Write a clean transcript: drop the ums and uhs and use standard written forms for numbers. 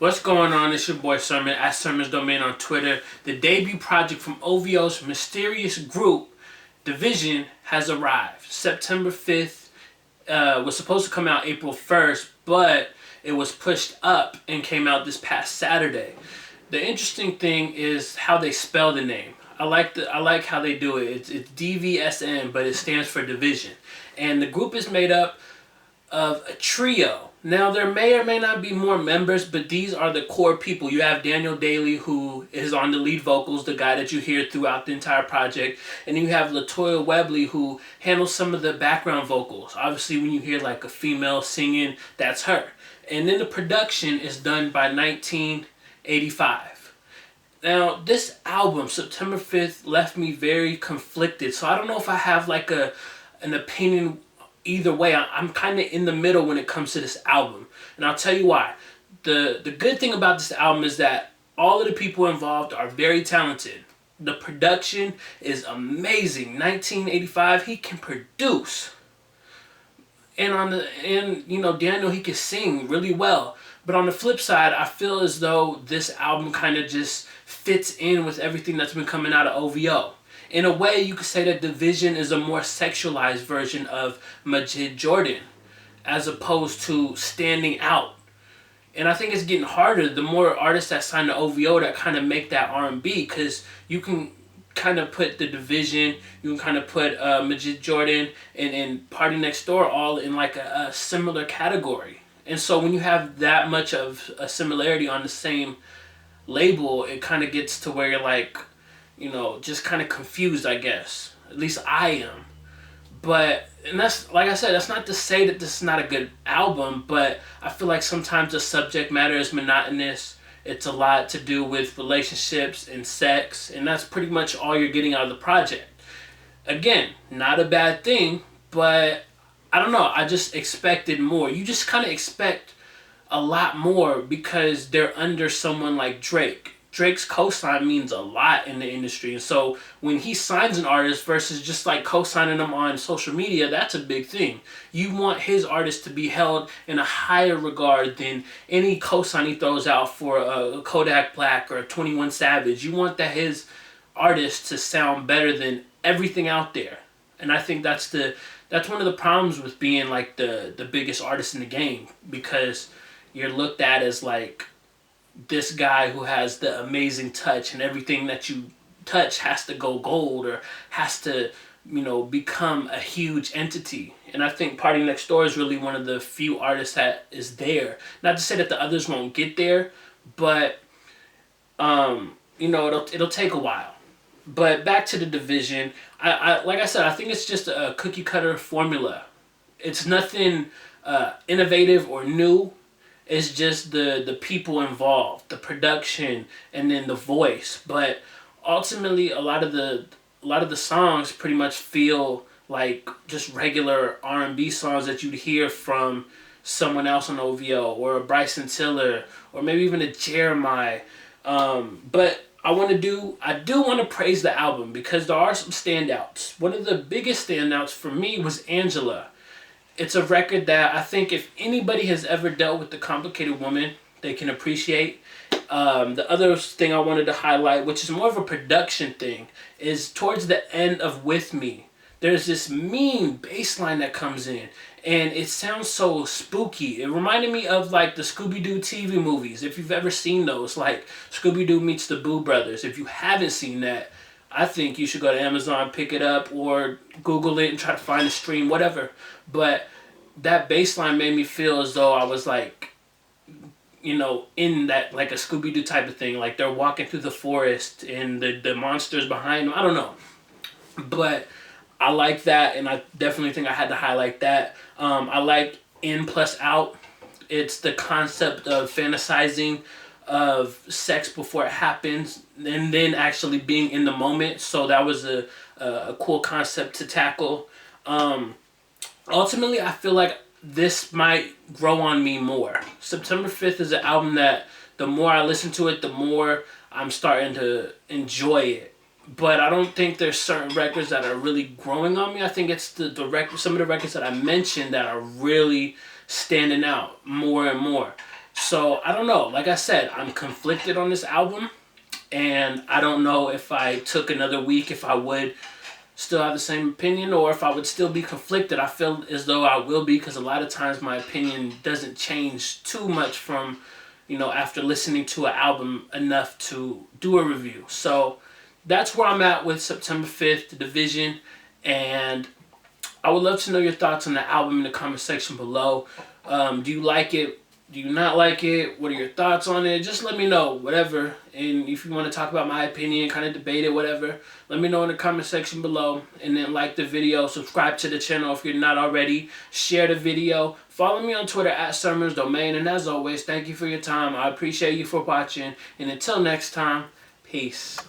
What's going on? It's your boy Sermon at Sermon's Domain on Twitter. The debut project from OVO's mysterious group, DVSN, has arrived. September 5th was supposed to come out April 1st, but it was pushed up and came out this past Saturday. The interesting thing is how they spell the name. I like how they do it. It's DVSN, but it stands for DVSN. And the group is made up of a trio. Now, there may or may not be more members, but these are the core people. You have Daniel Daly, who is on the lead vocals, the guy that you hear throughout the entire project. And you have Latoya Webley, who handles some of the background vocals. Obviously, when you hear like a female singing, that's her. And then the production is done by 1985. Now, this album, September 5th, left me very conflicted. So I don't know if I have like an opinion either way. I'm kind of in the middle when it comes to this album. And I'll tell you why. The good thing about this album is that all of the people involved are very talented. The production is amazing. 1985, he can produce. And Daniel, he can sing really well. But on the flip side, I feel as though this album kind of just fits in with everything that's been coming out of OVO. In a way, you could say that DVSN is a more sexualized version of Majid Jordan, as opposed to standing out. And I think it's getting harder the more artists that sign to OVO that kind of make that R&B, because you can kind of put the DVSN, you can kind of put Majid Jordan and Party Next Door all in like a similar category. And so when you have that much of a similarity on the same label, it kind of gets to where you're like, just kind of confused, I guess. At least I am. And that's, like I said, that's not to say that this is not a good album, but I feel like sometimes the subject matter is monotonous. It's a lot to do with relationships and sex, and that's pretty much all you're getting out of the project. Again, not a bad thing, but I don't know, I just expected more. You just kind of expect a lot more because they're under someone like Drake. Drake's cosign means a lot in the industry. And so when he signs an artist versus just like co-signing them on social media, that's a big thing. You want his artist to be held in a higher regard than any cosign he throws out for a Kodak Black or a 21 Savage. You want his artist to sound better than everything out there. And I think that's one of the problems with being like the biggest artist in the game, because you're looked at as like this guy who has the amazing touch, and everything that you touch has to go gold or has to, become a huge entity. And I think Party Next Door is really one of the few artists that is there. Not to say that the others won't get there, but it'll take a while. But back to the DVSN, I like I said, I think it's just a cookie cutter formula. It's nothing innovative or new. It's just the people involved, the production, and then the voice. But ultimately, a lot of the songs pretty much feel like just regular R&B songs that you'd hear from someone else on OVO, or a Bryson Tiller, or maybe even a Jeremiah. But I do want to praise the album because there are some standouts. One of the biggest standouts for me was Angela. It's a record that I think if anybody has ever dealt with the complicated woman, they can appreciate. The other thing I wanted to highlight, which is more of a production thing, is towards the end of With Me, there's this mean bass line that comes in, and it sounds so spooky. It reminded me of like the Scooby-Doo TV movies, if you've ever seen those, like Scooby-Doo meets the Boo Brothers. If you haven't seen that, I think you should go to Amazon, pick it up, or Google it and try to find a stream, whatever. But that bass line made me feel as though I was like, in that, like a Scooby-Doo type of thing. Like they're walking through the forest and the monsters behind them. I don't know. But I like that, and I definitely think I had to highlight that. I like In Plus Out. It's the concept of fantasizing of sex before it happens and then actually being in the moment. So that was a cool concept to tackle. Ultimately, I feel like this might grow on me more. September 5th is an album that the more I listen to it, the more I'm starting to enjoy it. But I don't think there's certain records that are really growing on me. I think it's some of the records that I mentioned that are really standing out more and more. So I don't know. Like I said, I'm conflicted on this album, and I don't know if I took another week if I would still have the same opinion or if I would still be conflicted. I feel as though I will be, because a lot of times my opinion doesn't change too much from, after listening to an album enough to do a review. So that's where I'm at with September 5th, The Division, and I would love to know your thoughts on the album in the comment section below. Do you like it? Do you not like it? What are your thoughts on it? Just let me know, whatever. And if you want to talk about my opinion, kind of debate it, whatever, let me know in the comment section below. And then like the video, subscribe to the channel if you're not already, share the video, follow me on Twitter at SummersDomain. And as always, thank you for your time. I appreciate you for watching. And until next time, peace.